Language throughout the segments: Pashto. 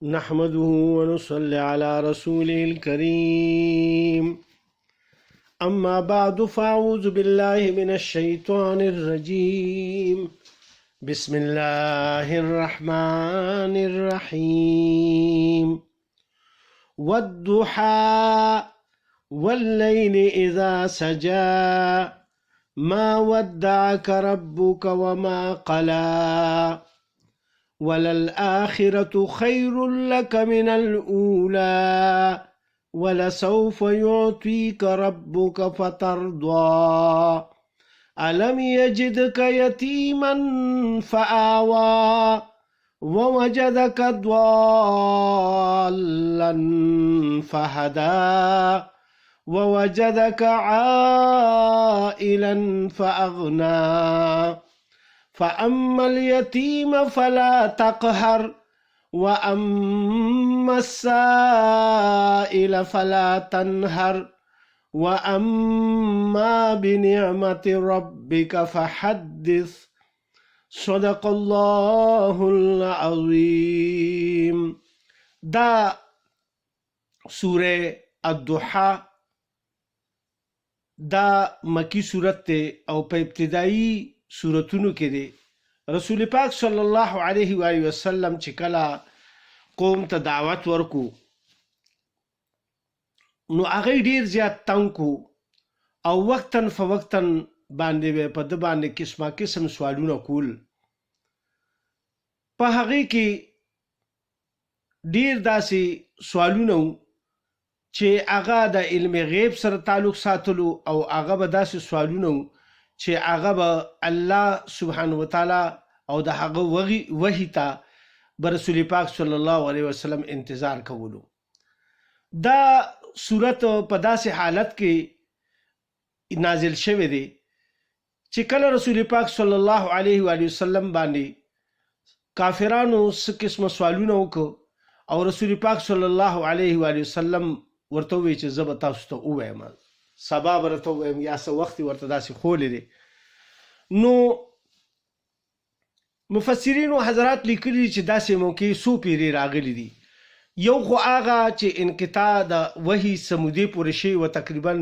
نحمده ونصلي على رسوله الكريم. أما بعد فأعوذ بالله من الشيطان الرجيم. بسم الله الرحمن الرحيم. والضحى والليل إذا سجى ما ودعك ربك وما قلى وللآخرة خير لك من الأولى ولسوف يعطيك ربك فترضى ألم يجدك يتيما فآوى ووجدك ضالا فهدى ووجدك عائلا فأغنى فأما اليتيم فلا تقهر وأما السائل فلا تنهر وأما بنعمة ربك فحدث. صدق الله العظيم. دا سورة الضحى دا مکی صورت تے او په ابتدائی سورتونو کې دی رسول پاک صلی الله علیه و آله وسلم چې کله قوم ته دعوت ورکو نو هغه ډیر زیات تنګ کو او وقتاً فوقتاً باندې په د باندې قسمه قسم سوالونه کول. په هغه کې ډیر داسې سوالونه چې هغه د علم غیب سره تعلق ساتلو او هغه به داسې سوالونه چې هغه به الله سبحانه وتعالی او د هغه وحی ته به رسول پاک صلی الله علیه وسلم انتظار کولو. دا صورت په داسې حالت کې نازل شوی دی چې کله رسول پاک صلی الله علیه وسلم باندې کافرانو څه قسمه سوالونه وکړو او رسول پاک صلی الله علیه وسلم ورته وی چې زه به تاسو ته ووایم، سبا به راته ووایم یا څه وخت ورته داسې خولی دی. نو مفسرینو حضرات لیکلي چې داسې موقع څو پیرې راغلي دي. یو خو هغه چې انقطاع د وحی سمودې پورې شوی و تقریبا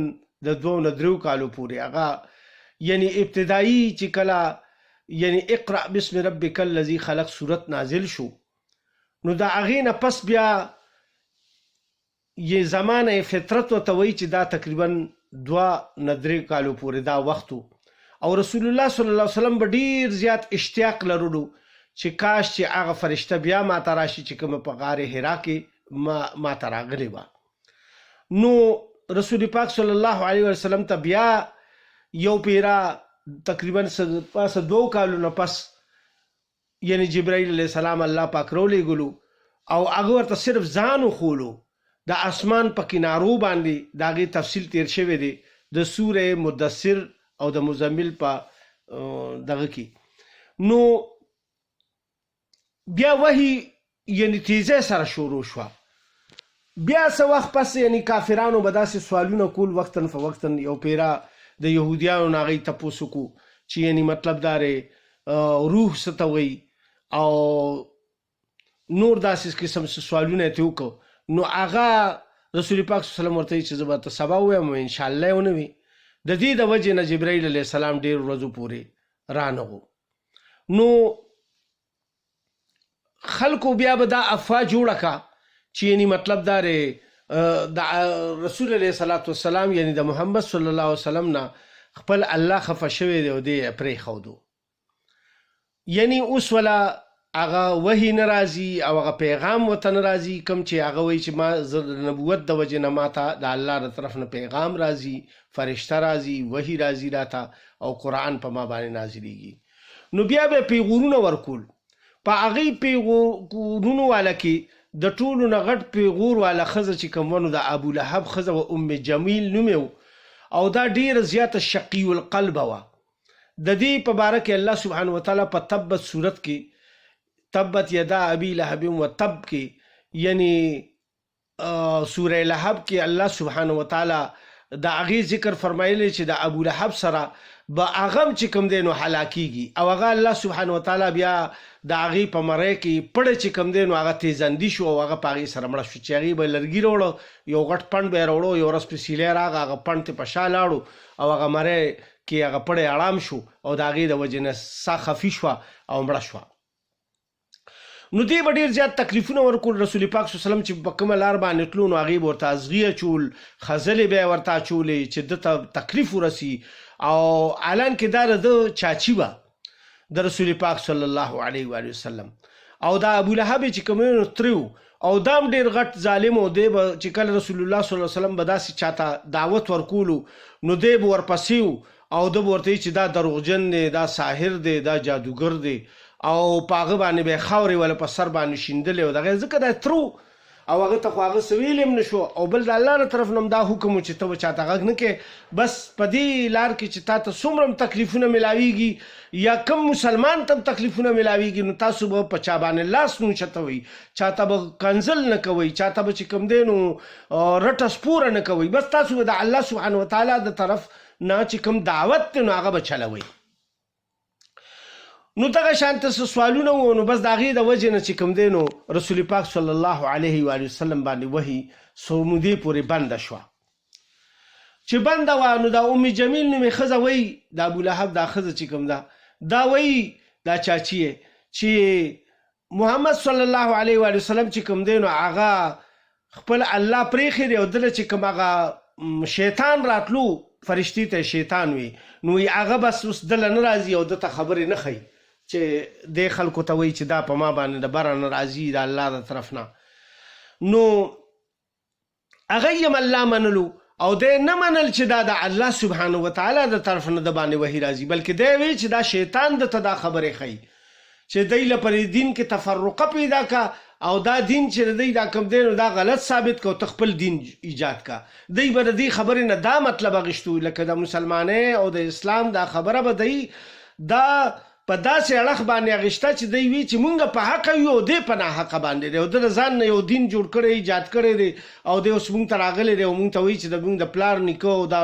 د 2 نه 3 کالو پورې، هغه یعنی ابتدایي چې کله یعنی اقرأ بسم ربک الذی خلق صورت نازل شو نو د هغې نه پس بیا یہ زمانه فطرت ورته وایي چې دا تقریبا 2 نه 3 کالو پورې دا وخت او رسول الله صلی الله علیه وسلم به ډیر زیات اشتیاق لرلو چې کاش چې هغه فرشته بیا ما ته راشي چې کوم په غار حرا کې ما ته راغلی وه. نو رسول پاک صلی الله علیه وسلم ته بیا یو پیرا تقریبا 2 کالو نه پس یعنی جبرائیل علیه السلام الله پاک راولېږلو او هغه ورته صرف ځان وښولو د اسمان په کنارو باندې د هغې تفصیل تیر شوی دی د سوره مدثر او د مزمل په دغه کې. نو بیا وحی یعنی تیزه سره شروع شوه. بیا څه وخت پس یعنی کافرانو به داسې سوالونه کول وقتاً فوقتاً. یو پیرا د یهودیانو نه هغې تپوس وکړو چې یعنی مطلب دا دی روح څه ته وایي او نور داسې قسم سوالونه یې ترې وکړو. نو هغه رسول پاک صلی الله علیه وسلم ورته چې زه به ته سبا ووایم انشاءالله یې ونه وي. د دې د وجې نه جبرائیل علیه السلام ډېر ورځو پورې رانغو. نو خلکو بیا به دا افوا جوړه کا چې یعنی مطلب دا دی د رسول علیه صلات وسلام یعنی د محمد صلی الله علیه وسلم نه خپل الله خفه شوی دی او دی یې پرېښودو. یعنی اوس ولا هغه وحی نه راځي او هغه پیغام ورته نه راځي کوم چې هغه وایي چې ما نبوت د وجې نه ما ته د الله د طرف نه پیغام راځي، فرشته راځي، وحی راځي راته او قرآن په ما باندې نازلیږي. نو بیا به پیغورونه ورکول. په هغې پیغورونو والا کې د ټولو نه غټ پیغور والا ښځه چې کوم ونو د ابولهب ښځه و ام جمیل نوم او دا ډېره زیاته شقي القلب وه. د دې په باره کې الله سبحانه وتعالی په تبت صورت کې تبت یدا ابی لهب و تب کې یعنی سوره لهب کې الله سبحانه وتعالی د هغې ذکر فرمایلی چې د ابو لهب سره به هغه هم چې کوم دی نو هلاکیږي او هغه الله سبحانه وتعالی بیا د هغې په مرۍ کې پړه چې کوم دی نو هغه تیزندي شو او هغه په هغې سره مړه شو چې هغې به لرګي راوړه یو غټ پڼ به یې راوړو یو ورځ پې سیلی راغه هغه پڼ ته په شا لاړو او هغه مرۍ کې هغه پړی اړام شو او د هغې د وجې نه ساه خفي شوه او مړه شوه. نو دې به ډېر زیات تکلیفونه ورکول رسول پاک صلی الله علیه وسلم چې په کومه لار باندې تلو نو هغې به ورته ازغي اچول خځلې به یې ورته اچولې چې ده ته تکلیف ورسي او الان کې دا د چاچي وه د رسول پاک صلی الله علیه و وسلم او دا ابو لهب چې کوم تریو او دام ډېر غټ ظالم او دی به چې کله رسول الله صلی الله علیه وسلم به داسې چاته دعوت ورکولو نو دی به ورپسې او ده به ورته چې دا دروغجن دی دا ساحر دی دا جادوګر دی او په هغه باندې به یې خاورې وله په سر باندې شیندلې او دغه ځکه دا ترو او هغه ته خو هغه څه ویلی هم نه شو او بل د الله له طرف نه هم دا حکم و چې ته به چاته غږ نه کې بس په دې لار کې چې تا ته څومره هم تکلیفونه میلاویږي یا کم مسلمان ته هم تکلیفونه میلاویږي نو تاسو به په چا باندې لاس نه اوچتوئ چاته به کنزل نه کوئ چاته به چې کوم دی نو رټه سپوره نه کوئ بس تاسو به د الله سبحانه وتعالی د طرف نه چې کوم دعوت دی نو هغه به چلوئ. نو دغه شانته سوالونه وو نو بس د هغې د وجې نه چې کوم دی نو رسول پاک صلی الله علیه و وسلم باندې وحي څو مودې پورې بنده شوه. چې بنده وه نو دا ام جمیل نومې ښځه وایي د ابولهب دا ښځه چې کوم ده دا وایي دا چاچي یې چې محمد صلی الله علیه و وسلم چې کوم دی نو هغه خپل الله پرېښی دی او دله چې کوم هغه شیطان راتلو فرشتي ته شیطان وي نو هغه بس اوس دله نه راځي او دته خبرې نه ښیي چې دې خلکو ته وایي چې دا په ما باندې د بره نه راځي د الله د طرف نه نو هغه یې هم الله منلو او دی نه منل چې دا د الله سبحانه وتعالی د طرف نه د باندې وحي راځي بلکې دی وی چې دا شیطان دته دا خبرې ښیي چې دی له پرې دین کې تفرقه پیدا کا او دا دین چې دی دا کوم دی نو دا غلط ثابت کو ته خپل دین ایجاد کا دی به د دې خبرې نه دا مطلب اخیستو لکه د مسلمانۍ او د اسلام دا خبره به دی دا په داسې اړخ باندې اخیسته چې دی وی چې مونږ په حق یو او دی په ناحقه باندې دی او د ځان نه یو دین جوړ کړی ایجاد کړی دی او دی اوس مونږ ته راغلی دی او مونږ ته وایي چې د مونږ د پلار نیکه او دا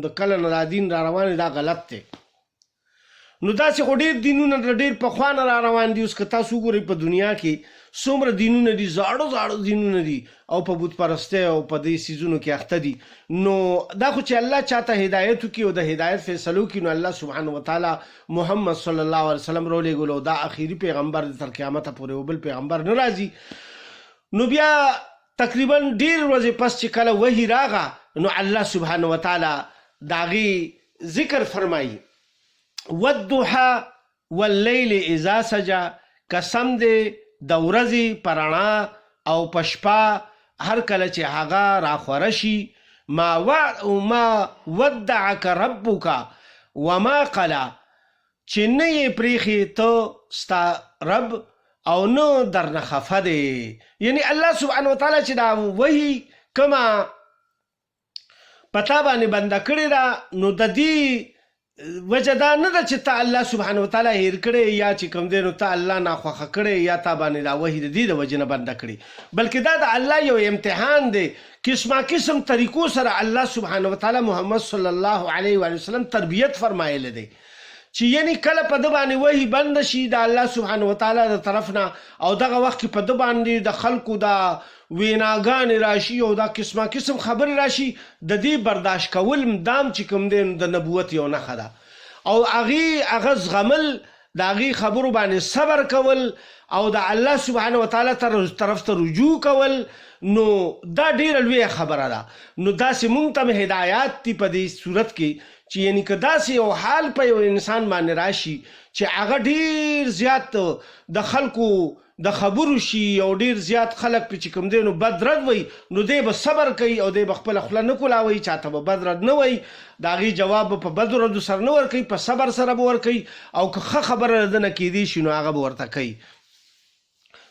د کله نه دا دین را روان دا غلط دی. نو داسې خو ډېر دینونه ډېر پخوا نه را روان دي اوس که تاسو وګورئ په دنیا کې څومره دینونه دي زاړه زاړه دینونه دي او په بت پرستۍ او په دې څیزونو کې اخته دي نو دا خو چې الله چاته هدایت وکړي او د هدایت فیصله وکړي نو الله سبحانه وتعالی محمد صلی الله علیه وسلم راولېږلو او دا اخري پیغمبر دی تر قیامته پورې او بل پیغمبر نه راځي. نو بیا تقریبا ډېر ورځې پس چې کله وحي راغه نو الله سبحانه وتعالی د هغې ذکر فرمایي والضحى واللیل اذا سجى قسم دی د ورځې په رڼا او په شپه هر کله چې هغه راخوره شي ما ودعک ربک وما قلا چې نه یې پرېښې ته ستا رب او نه درنه خفه دی یعنی الله سبحانه وتعالی چې دا وحي کومه پتا باندې بنده کړې ده نو د دې وجه دا نه ده چې ته الله سبحانه وتعالی هیر کړی یا چې کوم دی نو ته الله ناخوښه کړی یا تا باندې دا وحي د دې د وجې نه بنده کړي بلکې دا د الله یو امتحان دی قسمه قسم طریقو سره الله سبحانه وتعالی محمد صلی الله علیه و وسلم تربیت فرمایلی دی چې یعنی کله په ده باندې وحي بند شي د الله سبحانه وتعالی د طرف نه او دغه وخت کې په ده باندې د خلکو دا ویناګانې راشي او دا قسمه قسم خبرې راشي د دې برداشت کول دام چې کوم دی د نبوت یو نښه ده او هغه زغمل د هغې خبرو باندې صبر کول او د الله سبحانه وتعالی طرف ته رجوع کول نو دا ډیره لویه خبره ده. نو داسې مونږ ته هدایات دي په دې صورت کې چې یعنی که داسې یو حال په یو انسان باندې راشي چې هغه ډیر زیات د خلکو د خبرو شي او ډیر زیات خلک په چې کوم دی نو بد رد وي نو دی به صبر کوي او دی به خپله خوله نه کولاوي چاته به بد رد نه وایي د هغې جواب به په بدو ردو سره نه ورکوي په صبر سره به ورکوي او که ښه خبره د ده نه کیدی شي نو هغه به ورته کوي.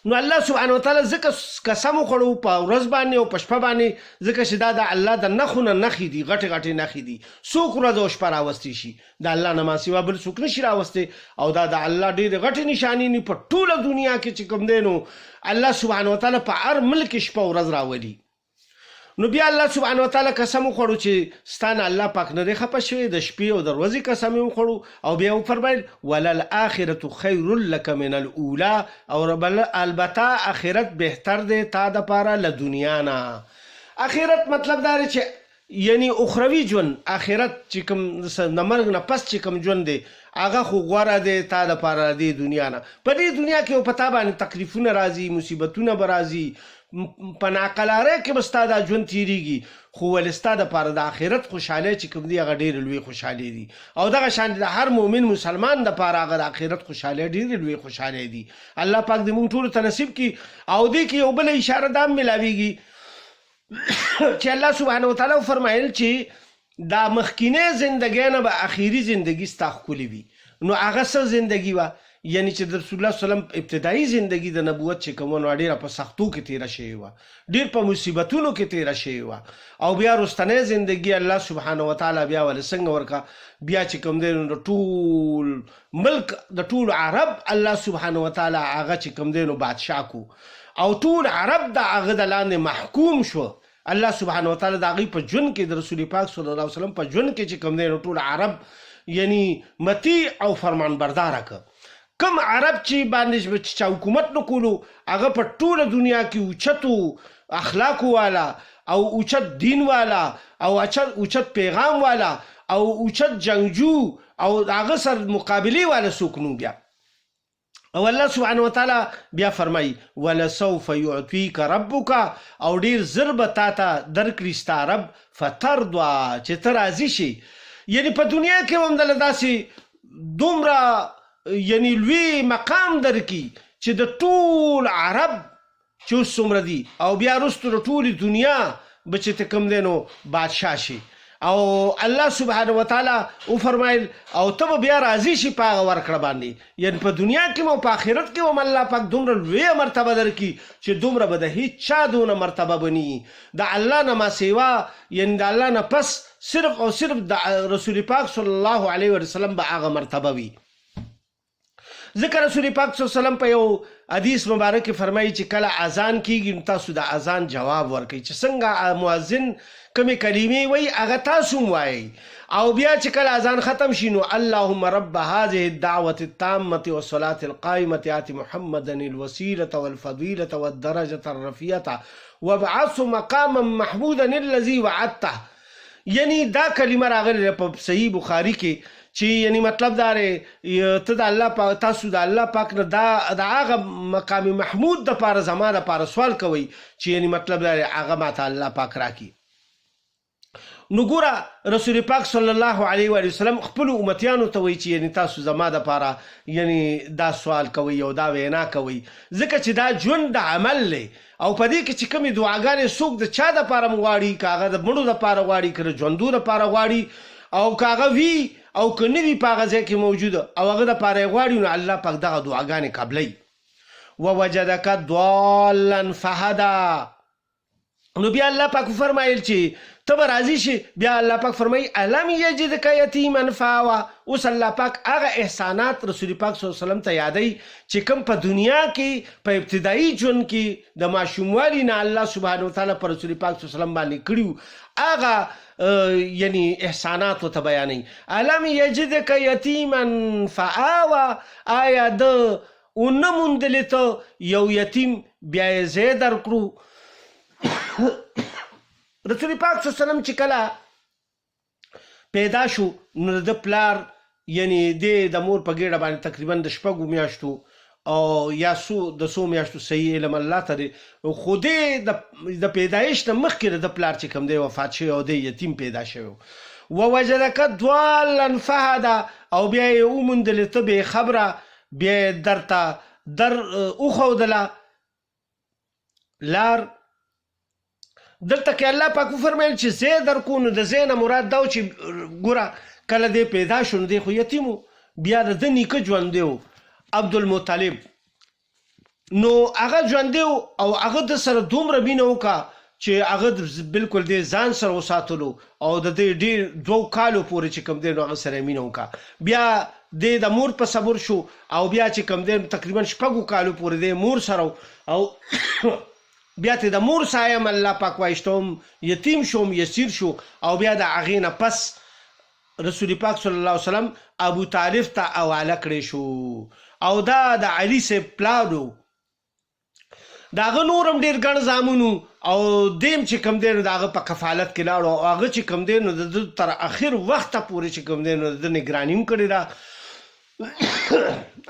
نو الله سبحانه وتعالی ځکه قسم وخوړو په ورځ باندې او په شپه باندې ځکه چې دا د الله د نښو نه نښې دي غټې غټې نښې دي څوک ورځ او شپه راوستی شي د الله نه ما سوا بل څوک نشي راوستی او دا د الله ډېرې غټې نشانې دي په ټوله دنیا کې چې کوم دی نو الله سبحانه وتعالی په هر ملک شپه ورځ راولي. نو بیا الله سبحانه وتعالی قسم وخوړو چې ستانه الله پاک نه دی خفه شوی، د شپې او د ورځې قسم یې وخوړو او بیا وفرمایل وللآخرة خیر لک من الاولی، او البته آخرت بهتر دی تا دپاره له دنیا نه. آخرت مطلب دا دی چې یعنی اخروی ژوند، آخرت چې کوم د مرګ نه پس چې کوم ژوند دی هغه خو غوره دی تا دپاره د دنیا نه. په دې دنیا کې په تا باندې تکلیفونه راځي، مصیبتونه به راځي، په ناقلارۍ کې به ستا دا ژوند تېرېږي، خو ولې ستا دپاره د آخرت خوشحالۍ چې کوم دی هغه ډېرې لوی خوشحالۍ دي. او دغه شان د هر مؤمن مسلمان دپاره هغه د آخرت خوشحالۍ ډېرې لوی خوشحالۍ دي. الله پاک دې موږ ټولو ته نصیب کړي. او دې کې یو بله اشاره دا هم میلاویږي چې الله سبحانه وتعالی فرمایل چې دا مخکینی زندګۍ نه به اخیری زندګي ستا ښکلې وي. نو هغه څه زندګي وه؟ یعنی چې د رسول الله صلی الله علیه وسلم ابتدایي زندگی د نبوت چې کومه نو ډیره په سختو کې تیره شوې وه، ډیر په مصیبتونو کې تیره شوې وه. او بیا وروستنۍ زندگی الله سبحانه وتعالی بیا ولې څنګه ورکړه؟ بیا چې کوم دی نو د ټول ملک د ټول عرب الله سبحانه وتعالی هغه چې کوم دی نو بادشاه کو، او ټول عرب د هغه د لاندې محکوم شو. الله سبحانه وتعالی د هغوی په ژوند کې د رسول پاک صلی الله علیه وسلم په ژوند کې چې کوم دی نو ټول عرب یعنی مطیع او فرمان برداره که. کم عرب چې باندې چې حکومت نه کولو هغه په ټوله دنیا کې اوچتو اخلاقو والا او اوچت دین والا او اوچت پیغام والا او اوچت جنگجو او هغه سر مقابلې والا څوک نو بیا. او الله سبحانه وتعالی بیا فرمایي ولسوف یعطیک ربک، او ډیر زر به تا ته درکړي ستا رب فترضا، چې ته راضي شي. یعنی په دنیا کې هم دله داسې دومره یعنی لوی مقام درکي چې د ټول عرب چې اوس څومره دي او بیا وروسته د ټولې دنیا به چې ته کوم دی نو بادشاه شي. او الله سبحانه وتعالی وفرمایل او ته به بیا راضي شي په هغه ورکړه باندې. یعنی په دنیا کې هم او په آخرت کې هم الله پاک دومره لویه مرتبه درکي چې دومره به د هیڅ چا دونه مرتبه بني د الله نه ما سوا، یعنی د الله نه پس صرف او صرف د رسول پاک صلی الله علیه وسلم به هغه مرتبه وي. ذکر رسول پاک صلی الله علیه وسلم په یو حدیث مبارک فرمایي چې کله اذان کیږي نو تاسو د اذان جواب ورکړئ، چې څنګه مؤذن کومې کلمې وایي هغه تاسو هم وایئ. او بیا چې کله اذان ختم شي نو اللهم رب هذه الدعوة التامة والصلاة القائمة آت محمدا الوسيلة والفضيلة والدرجة الرفيعة وابعثه مقاما محمودا الذي وعدته. یعنی دا کلمه راغلی په صحیح بخاری کې چې یعنی مطلب دا دی ته د الله پاک تاسو د الله پاک نه د هغه مقام محمود دپاره زما دپاره سوال کوئ چې یعنی مطلب دا دی هغه ماته الله پاک راکړي. نو ګوره رسول پاک صلی الله علیه و وسلم خپلو امتیانو ته وایي چې یعنی تاسو زما دپاره یعنی دا سوال کوئ او دا وینا کوئ، ځکه چې دا ژوند د عمل دی. او په دې کې چې کومې دعاګانې څوک د چا دپاره غواړي، که هغه د مړو دپاره غواړي، که د ژوندو دپاره غواړي، او که هغه وي او که نه وي په هغه ځای کې موجوده او هغه دپاره یې غواړي، نو الله پاک دغه دعاګانې قبلوي. ووجدک ضالا فهدا. نو بیا الله پاک فرمایل چې ته به راضي شي. بیا الله پاک فرمایي الم یجدک یتیما فآوی. اوس الله پاک هغه احسانات رسول پاک صلی الله علیه وسلم ته یادوي چې کوم په دنیا کې په ابتدایي ژوند کې د ماشوموالي نه الله سبحانه وتعالی پر رسول پاک صلی الله علیه وسلم باندې کړي هغه یعنی احسانات ته بیانوي. الم یجدک یتیما فآوی، آیا د ونه موندلې ته یو یتیم بیا یې ځای درکړو. رسول پاک صلی الله علیه وسلم چې کله پیدا شو نو د پلار یعنی د مور په ګېډه باندې تقریبا د 6 میاشتو او یا د 100 میاشتو صحیح علم الله ته دی، خو د پیدایش نه مخکې د پلار چې کوم دی وفات شوی او د یتیم پیدا شوی. ووجدک ضالا فهدا، او بیا یې وموندلې ته بې خبره، بیا یې درته در وښودله لار. دلته کې الله پاک وفرمیل چې ځای درکو، نو د ځای نه مراد دا و چې ګوره کله دی پیدا شو نو دی خو یتیم و، بیا د ده نیکه ژوندی و عبدالمطلب، نو هغه ژوندی و او هغه د سره دومره مینه وکړه چې هغه بلکل دی ځان سره وساتلو او د دې ډېر 2 کالو پورې چې کوم دی نو هغه سره مینه وکړه. بیا دی د مور په صبر شو او بیا چې کوم دی تقریبا 6 کالو پورې دی مور سره او بیا ته د مور سایم الله پاک وایشتوم یتیم شوم یسیر شو او بیا د هغې نه پس رسول پاک صلی الله علیه وسلم ابو طالب ته حواله کړی شو او دا د علي صاحب پلار و د هغه نور هم ډېر ګڼ زامنو او دیم چې کوم دی نو د هغه په کفالت کې لاړو او هغه چې کوم دی نو د ده تر اخر وخته پورې چې کوم دی نو د ده نګراني هم کړې ده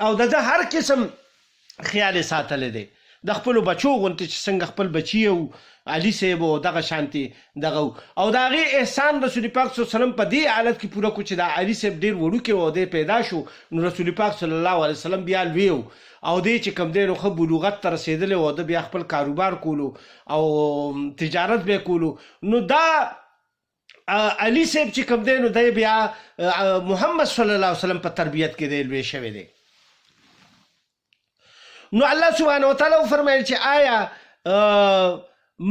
او د ده هر قسم خیال یې ساتلی دی د خپلو بچو غوندې چې څنګه خپل بچي او علي صاحب او دغه شانتې دغه او د هغې احسان رسول پاک صلی الله علیه وسلم په دې حالت کې پوره کړو چې د علي صاحب ډېر وړوکی و دی پیدا شو نو رسول پاک صلی الله علیه وسلم بیا لوی و او دی چې کوم دی نو ښه بلوغت ته رسېدلی و ده بیا خپل کاروبار کولو او تجارت به کولو نو دا علي صاحب چې کوم دی نو دی بیا محمد صلی الله علیه وسلم په تربیت کې دی لوی شوی دی نو الله سبحانه وتعالی وفرمایل چې آیا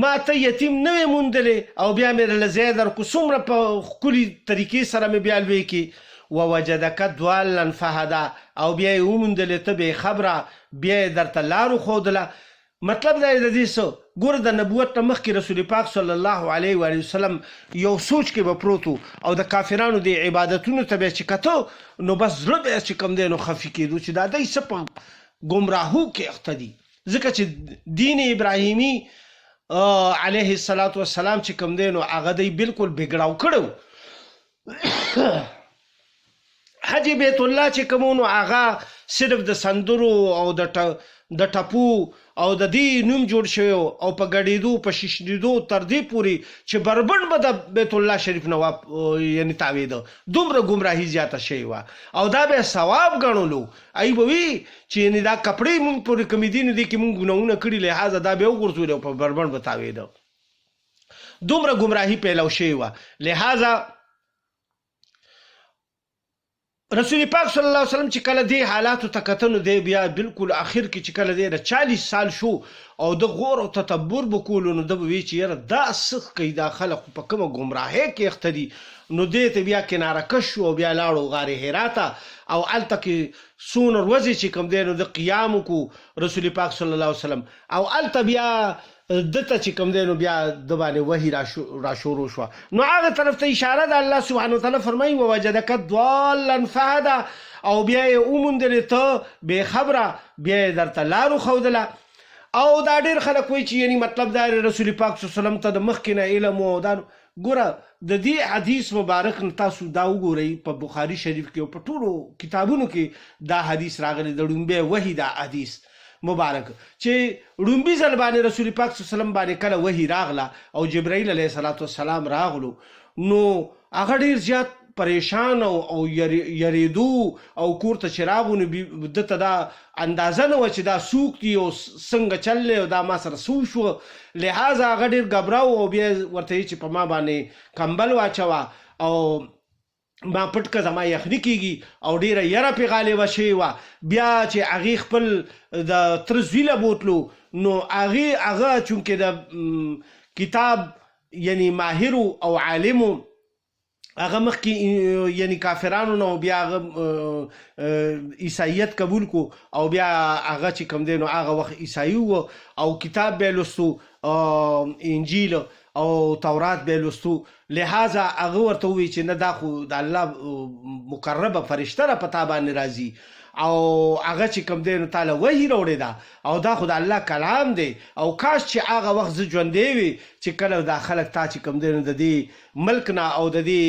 ما ته یتیم نه وې موندلې او بیا مې درله ځای درکړو څومره په ښکلي طریقې سره مې بیا لوی کړي ووجدک ضالا فهدا او بیا یې وموندلې ته بې خبره بیا یې درته لار وښودله مطلب دا د دې څه ګوره د نبوت نه مخکې رسول پاک صلی الله علیه و وسلم یو سوچ کې به پروت او د کافرانو د عبادتونو ته به چې کته نو بس زړه به چې کوم دی نو خفي کېدو چې دا دی څه په ګمراهو کې اخته دي ځکه چې دین ابراهیمي علیه الصلاة والسلام چې کوم دی نو هغه دی بالکل بګړاو کړو حج بیت الله چې کوم نو هغه صرف د سندرو او د ټپو او د دې نوم جوړ شوی او په ګډېدو په ششنېدو تر دې پورې چې بربنډ به د بیت الله شریف نه یعنې تاوېده دومره ګمراهي زیاته شوې وه او دا به یې ثواب ګڼلو ای به وي چې یعنې دا کپړې مونږ پورې کمې دي نو دې کې مونږ ګناهونه کړي لحاظه دا به یې وغورځولې او په بربنډ به تاوېده دومره ګمراهي پیلو شوې وه لحاظه رسول پاک صلی الله علیه وسلم چې کله دې حالاتو ته کته نو دی بیا بالکل اخر کې چې کله دی د 40 سال شو او د غور او تدبر به کولو نو ده به وی چې یاره دا څه کوي دا خلک په کومه ګمراهۍ کې اخته دي نو دې ته بیا کناره کش شو او بیا لاړو غار حرا ته او هلته کې څونه ورځې چې کوم دی نو د قیام وکړو رسول پاک صلی الله علیه وسلم او هلته بیا دته چې کوم دی نو بیا د باندې وحي را شروع شوه نو هغه طرف ته اشاره ده الله سبحانه وتعالی فرمایي ووجدک ضالا فهدا او بیا یې وموندلې ته بې خبره بیا یې درته لار وښودله او دا ډېر خلک وایي چې یعنې مطلب دا رسول پاک صلی الله علیه وسلم ته د مخکې نه علم و دا ګوره د دې حدیث مبارک نه تاسو دا وګورئ په بخاري شریف کې او په ټولو کتابونو کې دا حدیث راغلی د ړومبی وحي دا حدیث مبارک چې ړومبي ځل باندې رسول پاک صلی الله علیه وسلم باندې کله وحي راغله او جبرائیل علیه السلام راغلو نو هغه ډېر زیات پریشان او یریدو او کور ته چې راغو نو دته دا اندازه نه وه چې دا څوک دي او څنګه چل دی او دا ما سره څه شوه لحاظه هغه ډېر ګبراو او بیا ورته چې په ما باندې کمبل واچوه او ما پټ که زما یخني کېږي او ډېره یره پې غالبه شوې وه بیا چې هغې خپل د تره زوی له بوتلو نو هغه چونکې د کتاب یعنی ماهر او عالم هغه مخکې یعنی کافرانو نه بیا هغه عیسایت قبول کو او بیا هغه چې کوم دی نو هغه وخت عیسایي و او کتاب به یې لوستو انجیل او تورات به یې لوستو لحاظه هغه ورته ووایي چې نه دا خو د الله مقربه فرشته را په تا باندې راځي او هغه چې کوم دی نو تاله وحي راوړې ده او دا خو د الله کلام دی او کاش چې هغه وخت زه ژوندی وي چې کله دا خلک تا چې کوم دی نو د دې ملک نه او د دې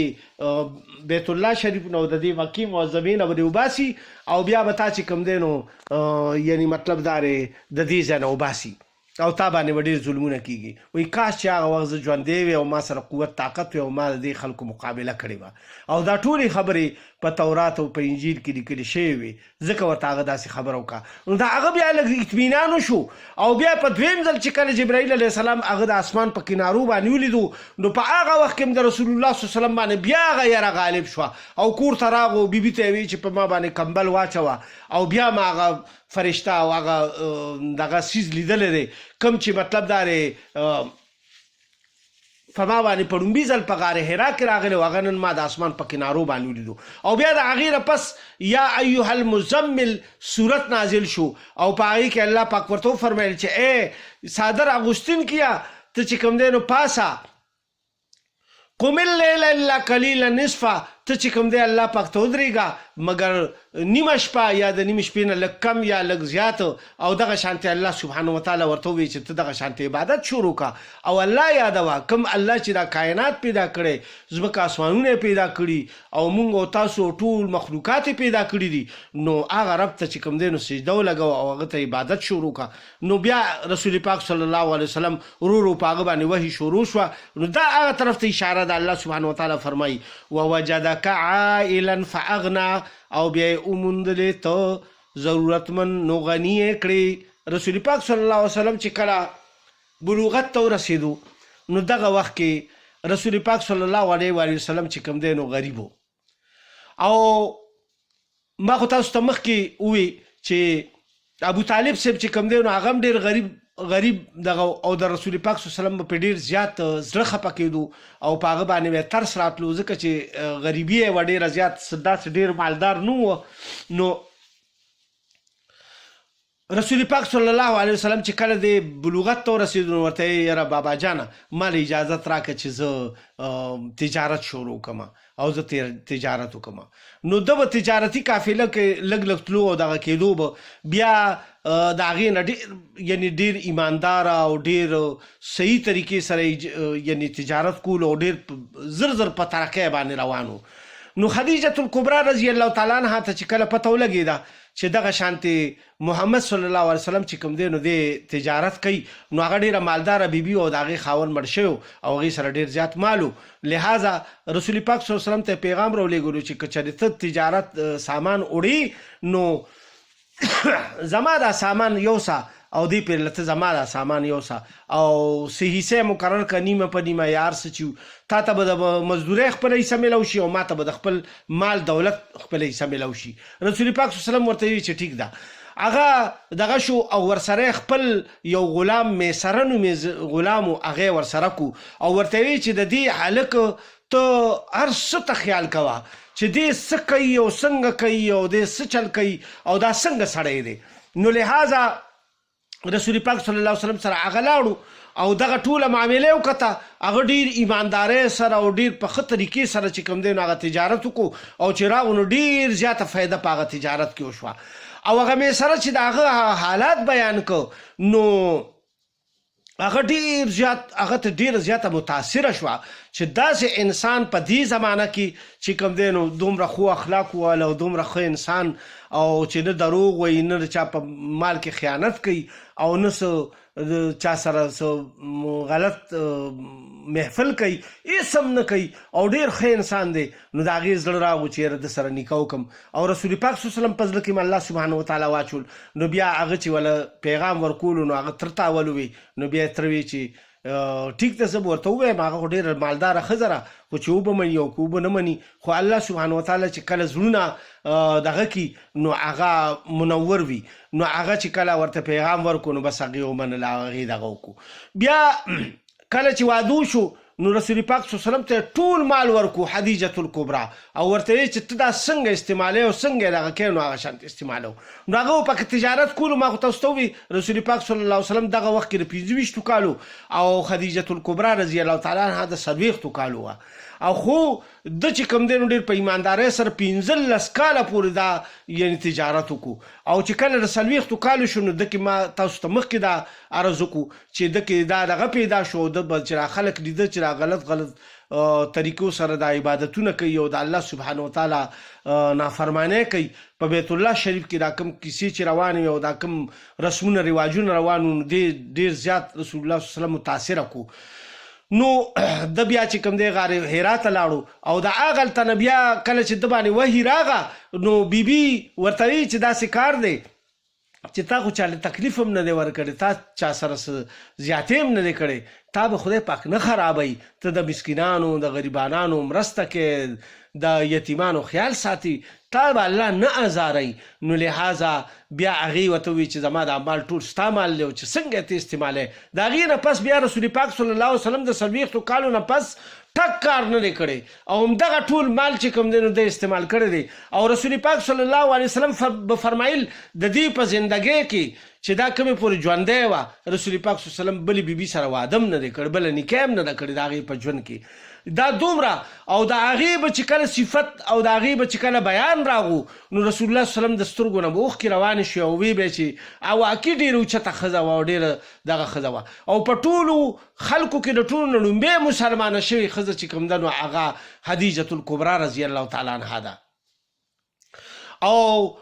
بیت الله شریف نه او د دې مکې معظمې نه به دې وباسي او بیا به تا چې کوم دی نو یعنی مطلب دا دی د دې ځای نه وباسي او تا باندې به ډېر ظلمونه کېږي وایي کاش چې هغه وخت زه ژوندی وي او ما سره قوت طاقت وي او ما د دې خلکو مقابله کړې وه او دا ټولې خبرې په تورات او په انجیل کې لیکلې شوې وي ځکه ورته هغه داسې خبره وکړه نو دا هغه بیا لږ اطمینان وشو او بیا په دویم ځل چې کله جبرائیل علیه السلام هغه د اسمان په کنارو باندې ولیدو نو په هغه وخت کې هم د رسول الله صلی الله علیه وسلم باندې بیا هغه یره غالب شوه او کور ته راغو بیبي ته یې ویل چې په ما باندې کمبل واچوه او بیا ما هغه فرشته او هغه دغه څیز لیدلی دی کوم چې مطلب دا دی په ما باندې په ړومبي ځل په غار حرا کې راغلی و هغه نن ما د اسمان په کنارو باندې ولیدو او بیا د هغې نه پس یا ایها المزمل صورت نازل شو او په هغې کې الله پاک ورته وفرمیل چې ای صادر اغوستونکیه ته چې کوم دی نو پاسه قم اللیل الا قلیلا نصفه ته چې کوم دی الله پاک ته ودرېږه مګر نیمه شپه یا د نیمې شپې نه لږ کم یا لږ زیات او دغه شانتې الله سبحانه وتعالی ورته ووایي چې ته دغه شانتې عبادت شروع کړه او الله یادوه کوم الله چې دا کائنات پیدا کړی ځمکه اسمانونه پیدا کړي او موږ او تاسو ټول مخلوقات پیدا کړي دي نو هغه رب ته چې کوم دی نو سجده ولګوه او هغه ته عبادت شروع کړه نو بیا رسول پاک صلی الله علیه وسلم ورو په هغه باندې وحی شروع شوه نو دا هغه طرف ته اشاره ده الله سبحانه وتعالی فرمایي ووجدک عائلا فاغنا او بیا یې وموندلې ته ضرورتمند نو غني یې کړې رسول پاک صلی الله علیه وسلم چې کله بلوغت ته ورسېدو نو دغه وخت کې رسول پاک صلی الله علیه وسلم چې کوم دی نو غریب و او ما خو تاسو ته مخکې ووی چې ابو طالب صاحب چې کوم دی نو هغه هم ډېر غریب دغه او د رسول پاک صلی الله علیه وسلم په ډېر زیات زړه خفه کېدو او په هغه باندې به ترس راتلو ځکه چې غریبي یې وه ډېره زیات داسې ډېر مالدار نه و نو رسول پاک صلی الله علیه وسلم چې کله د بلوغت ته ورسېدو نو ورته یې یاره بابا جانه ما له اجازت راکړه چې زه تجارت شروع کړم او زه تجارت وکړم نو ده به تجارتي قافله کې لږ لږ تلو او دغه کېدو به بیا د هغې نه ډېر یعنې ډېر ایمانداره او ډېر صحیح طریقې سره یعنې تجارت کول او ډېر زر زر په ترقۍ باندې روان و نو خدیجة الکبرا رضی الله تعالی عنها ته چې کله پته ولګېده چې دغه شانتې محمد صلی الله علیه وسلم چې کوم دی نو دی تجارت کوي نو هغه ډېره مالداره بیبي او د هغې خاوند مړ شوی او هغې سره ډېر زیات مال و لہذا رسول پاک صلی الله علیه وسلم ته پیغام راولېږلو چې که چېرې ته تجارت سامان وړي نو زما دا سامان یوسه او دی پرې له ته زما دا سامان یوسه او څه حصه مقرر کړه نیمه په نیمه یا هر څه چې تا ته به د مزدورۍ خپله حصه میلاو شي او ما ته به د خپل مال دولت خپله حصه میلاو شي رسول پاک صلی الله علیه وسلم ورته ویل چې ټیک ده هغه دغه شو او ورسره خپل یو غلام میسره نومې غلام و هغې ورسره کو او ورته ویل چې د دې هلک ته هر څه ته خیال کوه چې دې څه کوي او څنګه کوي او دې څه چل کوي او دا څنګه سړی دی نو لہذا رسول پاک صلی الله علیه وسلم سره هغه لاړو او دغه ټوله معاملې وکړه هغه ډېر ایماندارۍ سره او ډېر په ښه طریقې سره چې کوم دی نو هغه تجارت وکړو او چې راغو نو ډېر زیاته فایده په هغه تجارت کې وشوه او هغه میسره چې د هغه حالات بیان کړ نو هغه ډېر زیات هغه ته ډېره زیاته متاثره شوه چې داسې انسان په دې زمانه کې چې کوم دی نو دومره خو اخلاق واله او دومره ښه انسان او چې نه دروغ وایي نه د چا په مال کې خیانت کوي او نه څه چا سره څه غلط محفل کوي هېڅ هم نه کوي او ډېر ښه انسان دی نو د هغې زړه راغو چې یاره د سره نکاح وکړم او رسول پاک صلی الله علیه وسلم په زړه کې م الله سبحانه وتعالی واچول نو بیا هغه چې وله پیغام ورکولو نو هغه تر ته اولوي نو بیا یې تره وی چې ټیک ده زه به ورته ووایم هغه خو ډېره مالداره ښځه ده خو چې وبه مني او که وبه نه مني خو الله سبحانه وتعالی چې کله زړونه دغه کي نو هغه منور وي نو هغه چې کله ورته پیغام ورکړو نو بس هغې ومنله هغې دغه وکړو بیا کله چې واده شو نو رسول پاک صلی الله علیه وسلم ته ټول مال ورکو خدیجة الکبرا او ورته یې چې ته دا څنګه استعمالوې او څنګه یې دغه کوې نو هغه شانې استعمالو نو هغه پکې تجارت کولو ما خو تاسو ته ووي رسول پاک صلی الله علیه وسلم دغه وخت کې د 25 کالو او خدیجة الکبرا رضی الله تعالی عنها د 40 کالو وه او خو د چې کوم دی نو ډېر په ایماندارۍ سره 15 کاله پورې دا یعنې تجارت وکړو او چې کله د 40 کالو شو نو دکې ما تاسو ته مخکې دا عرض وکړو چې دکې دا دغه پیدا شو د به چې را خلک لیده چې را غلط طریقو سره د عبادتونه کوي او د الله سبحانه وتعالی نافرمانی کوي په بیت الله شریف کې دا کوم کیسې چې روانې وي او دا کوم رسمونه رواجونه روان وو نو ډېر زیات رسول الله صلی الله علیه وسلم متاثره کړو نو د بیا چې کوم دی غار حرا ته لاړو او د هغلته نه بیا کله چې د باندې وحي راغه نو بیبي ورته وایي چې داسې کار دی چې تا خو چاله تکلیف هم نه دی ورکړی تا چا سره زیاتې هم نه دی کړی تا به خدای پاک نه خرابوي ته د مسکینانو د غریبانانو مرسته کې د یتیمانو خیال ساتي تا به الله نه ازاروي. نو لهذا بیا هغې ورته ووایي چې زما دا مال ټول ستا مال دی او چې څنګه ته استعمالوې. د هغې نه پس بیا رسول پاک صلی الله علیه وسلم د 40 کالو نه پس ټک کار نه دی کړی او همدغه ټول مال چې کوم دی نو دی استعمال کړی دی. او رسول پاک صلی الله علیه وسلم فرمایل د دې په زندګۍ کې چې دا کومې پورې ژوندی وه رسول پاک صلی الله علیه وسلم بلې بیبي سره واده هم نه دی کړی، بله نکاح هم نه ده کړې د هغې په ژوند کې. دا دومره او د هغې به چې کله صفت او د هغې به چې کله بیان راغو نو رسول الله صلی الله علیه وسلم د سترګو نه به اوښکې روانې شوې او ویې به چې واقعي ډېره اوچته ښځه وه او ډېره دغه ښځه وه. او په ټولو خلکو کې د ټولو نه لومبۍ مسلمانه شوې ښځه چې کوم ده نو هغه خدیجة الکبرا رضی الله تعالی عنها ده. او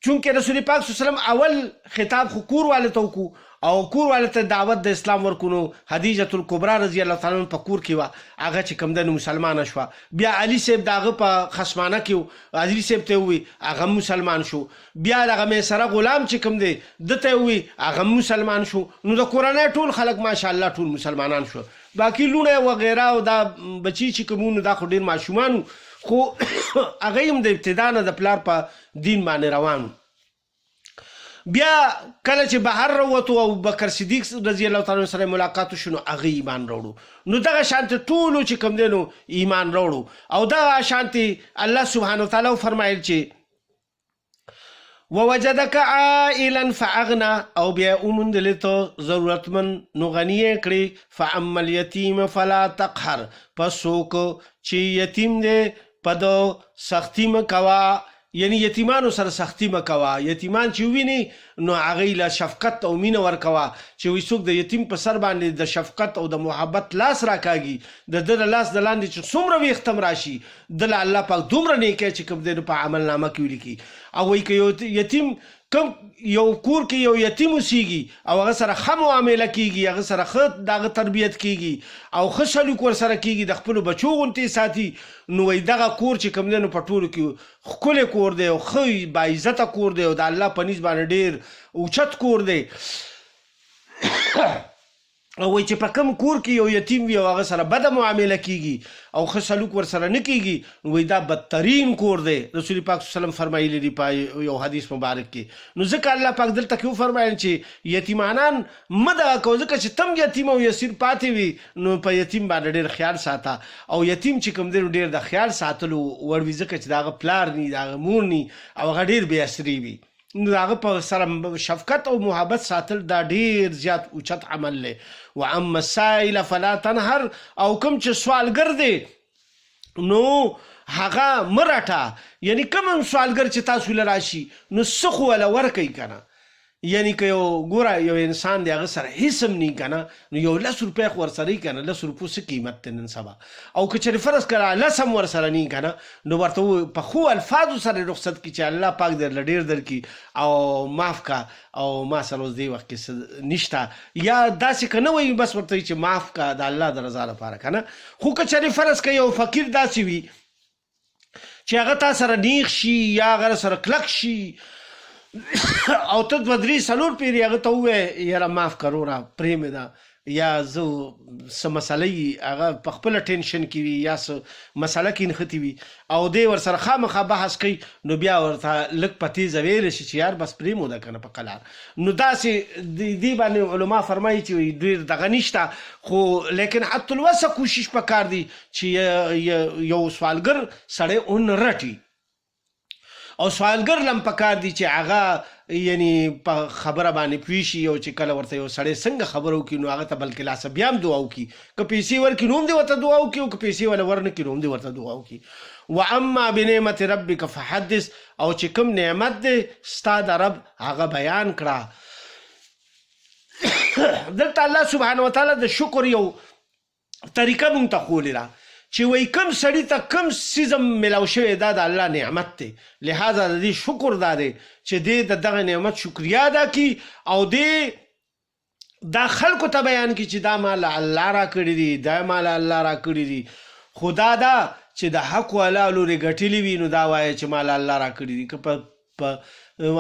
چونکې رسول پاک صلی الله علیه وسلم اول خطاب خو کور والو ته وکړو او کور والو ته دعوت د اسلام ورکړو. نو خدیجة الکبرا رضی الله تعالی عنها په کور کې وه، هغه چې کوم ده نو مسلمانه شوه. بیا علي صاحب د هغه په خصمانه کې و، علي صاحب ته ووایي هغه مسلمان شو. بیا دغه میسره غلام چې کوم دی ده ته ووایي هغه مسلمان شو. نو د کورنۍ ټول خلک ماشاءالله ټول مسلمانان شو. باقي لوڼه وغیره او دا بچي چې کوم نو دا خو ډېر ماشومان خو هغه هم د ابتدا نه د پلار په دین باندې روان. بیا کله چې بهر راووتو او بکر صدیق رضی الله تعالی عنه سره ملاقات شو نو هغه ایمان راوړو. نو دغه شانتې ټولو چې کوم دی نو ایمان راوړو. او دغه شانتې الله سبحانه وتعالی فرمایل چې ووجدک عائلا فاغنا او بیا وموندلې ته ضرورتمن نو غني یې کړې. فاما الیتیم فلا تقهر، پس څوک چې یتیم دی په د سختي مه کوه، یعنی یتیمانو سره سختی مه کوه. یتیمان چې وویني نو هغې له شفقت او مینه ورکوه چې وایي څوک د یتیم په سر باندې د شفقت او د محبت لاس راکاږي د ده د لاس د لاندې چې څومره ویښته م راشي ده له الله پاک دومره نیکی چې کوم دی نو په عملنامه کې ولیکي. او وایي که یو یتیم کم یو کور کې یو یتیم اوسیږي او هغه سره ښه معامله کیږي، هغه سره ښه د هغه تربیت کیږي او ښه سلوک ورسره کیږي، د خپلو بچو غوندې ساتي، نو وایي دغه کور چې کوم دی نو په ټولو کې ښکلی کور دی او ښه باعزته کور دی او د الله په نزد باندې ډېر اوچت کور دی. او وایي چې په کوم کور کې یو یتیم وي او هغه سره بده معامله کیږي او ښه سلوک ورسره نه کیږي نو وایي دا بدترین کور دی. رسول پاک صلی الله علیه وسلم فرمایلی دي په یو حدیث مبارک کې. نو ځکه الله پاک دلته کې وفرمایل چې یتیمانان مه دغه کوه، ځکه چې تم یتیم او یسیر پاتې وي نو په یتیم باندې ډېر خیال ساته. او یتیم چې کوم دی نو ډېر د خیال ساتلو وړ وي، ځکه چې د هغه پلار ني، د هغه مور ني او هغه ډېر بې اثري وي. نو د هغه په سره شفقت او محبت ساتل دا ډېر زیات اوچت عمل دی. واما السائل فلا تنهر، او کوم چې سوالګر دی نو هغه مه راټه. یعنی کوم سوالګر چې تاسو له راشي نو څه خو وله ورکوئ که نه. یعنی که یو ګوره یو انسان دی هغه سره هیڅ هم نه که نه نو یو 10 روپۍ خو ورسره وي که نه، 10 روپو څه قیمت دی نن سبا. او که چېرې فرض کړه 10 هم ورسره نه که نه نو ورته په ښو الفاظو سره رخصت کړي چې الله پاک درله ډېر درکړي او معاف کا او ما سره اوس دې وخت کې څه نشته، یا داسې که نه وایي بس ورته وایي چې معاف کا د الله د رضا لپاره که نه. خو که چېرې فرض کړه یو فقیر داسې وي چې هغه تا سره نیغ شي یا هغه سره کلک شي او ته 2-3-4 پیرې هغه ته ووایې یاره معاف که وروره پرېمې ده، یا زه څه مسله وي هغه په خپله ټینشن کې وي یا څه مسله کې نښتې وي او دی ورسره خامخا بحث کوي نو بیا ورته لږ په تیزه ویلی شي چې یار بس پرېموده که نه په قلار. نو داسې دې باندې علما فرمایي چې ډېر دغه نشته، خو لیکن حتی الوسه کوشش پکار دی چې یو سوالګر سړی اون رټي. او سوالګر لم پکار دی چې هغه یعنی په خبره باندې پوه شي او چې کله ورته یو سړی څنګه خبره وکړي نو هغه ته بلکې لاسه بیا هم دعا وکړي، که پیسې ورکړي نو هم دې ورته دعا وکړي او که پیسې وله ورنه کړي نو هم دې ورته دعا وکړي. واما بنعمت ربک فحدث، او چې کوم نعمت دی ستا د رب هغه بیان کړه. دلته الله سبحانه وتعالی د شکر یو طریقه مونږ ته ښولې ده چې وایي کوم سړي ته کوم څیز میلاو شوی دا د الله نعمت دی، لہذا د دې شکر دا دی چې دې د دغه نعمت شکریا ادا کړي او دې دا خلکو ته بیان کړي چې دا مال الله را کړي دي، دا مال الله را کړي دي. خو دا ده چې د حق والا لورې ګټلي وي نو دا وایه چې مال الله را کړي دي، که په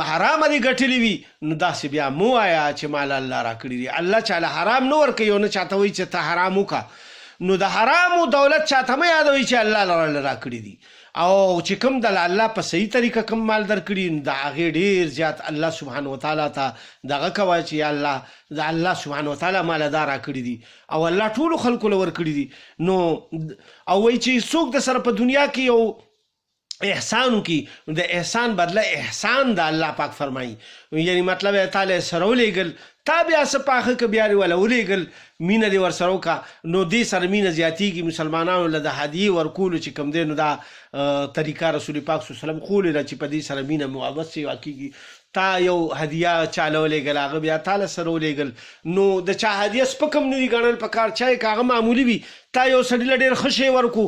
حرامه دې ګټلي وي نو داسې بیا مو وایه چې مال الله را کړي دي. الله چاله حرام نه ورکوي او نه چاته وایي چې ته حرام وکړه، نو د حرامو دولت چاته مه یادوي چې الله لره را کړي دي. او چې کوم د الله په صحیح طریقه کوم مال درکړي د هغې ډېر زیات الله سبحانه وتعالی ته دغه کوه چې یا الله د الله سبحانه وتعالی مال دا راکړي دي او الله ټولو خلکو له ورکړي دي. نو او وایي چې څوک د سره په دنیا کې یو احسان وکي د احسان بدله احسان د الله پاک فرمایي، یعنی مطلب یې تعالی سره ولیږل تا بیا څه پاخه که بیا دې وله ولیږل مینه دې ورسره وکړه نو دې سره مینه زیاتېږي. مسلمانانو له د هدیې ورکولو چې کوم دی نو دا طریقه رسول پاک صلی الله علیه وسلم ښولې ده چې په دې سره مینه محبت سیوا کېږي. تا یو هدیه چاله ولیږل هغه بیا تاله سره ولیږل نو د چا هدیه سپک هم نه دي ګڼل پکار، چا که هغه معمولي وي تا یو سړي له ډېر ښه شی ورکو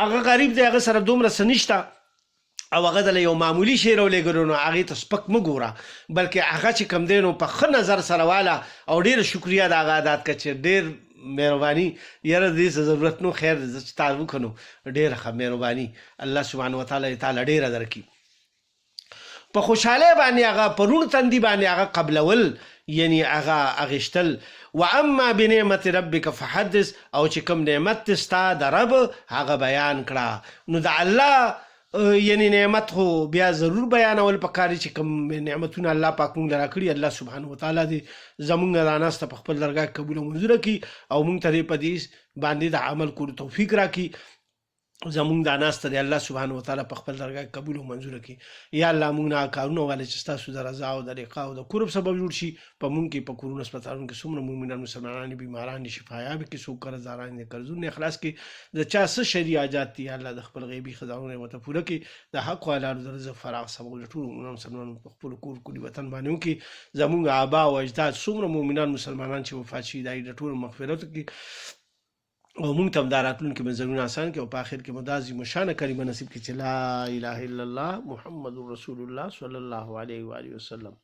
هغه غریب دی هغه سره دومره څه نشته او هغه دله یو معمولي شی راولېږلو نو هغې ته سپک مه ګوره بلکې هغه چې کوم دی نو په ښه نظر سره واله او ډېره شکریه د هغه ادا کړه چې ډېر مهرباني یاره دې څه ضرورت نو خیر زه چې تا وکړو نو ډېره ښه مهرباني الله سبحانه وتعالی تعالی ډېره درکړي. په خوشحالۍ باندې هغه په روڼ تندي باندې هغه قبلول یعنی هغه اغشتل. و اما بنعمت ربک فحدث او چې کوم نعمت ستا د رب هغه بیان کړه. نو د الله یعنی نعمت خو بیا ضرور بیانول پکاري چې کوم نعمتونه الله پاک مونږ له راکړي. الله سبحانه وتعالی دې زمونږ دا ناسته په خپل درګاه قبول او منظوره کړي او مونږ ته په دې باندې د عمل کولو توفیق راکړي. زمونږ دا ناسته دی الله سبحانه وتعالی په خپل درګاه قبول او منظوره کړي. یا الله مونږ نه کارونه والے چې ستاسو د رضا او د لقا او د قرب سبب جوړ شي په مونږ کې په کورونو هسپتالونو کې څومره مؤمنان مسلمانان بیماران دي شفایاب کې څوک قرضداران دي قرضونه اخلاص کې د چا څه شرعي حاجات دي الله د خپل غیبي خزانو ورته پوره کړي د حق حلال د رزق فراغ سبب د ټولو مسلمانانو په خپل کور کلي وطن باندې وکړي. زمونږ آبا او اجداد څومره مؤمنان مسلمانان چې وفات شي د ټولو مغفرت وکړي او مونږ ته هم دا راتلونکي منزلونه اسان کړي او په آخر کې مو دا عظیم الشانه کلمه نصیب کړي چې لا اله الا الله محمد رسول الله صلی الله علیه و آله وسلم.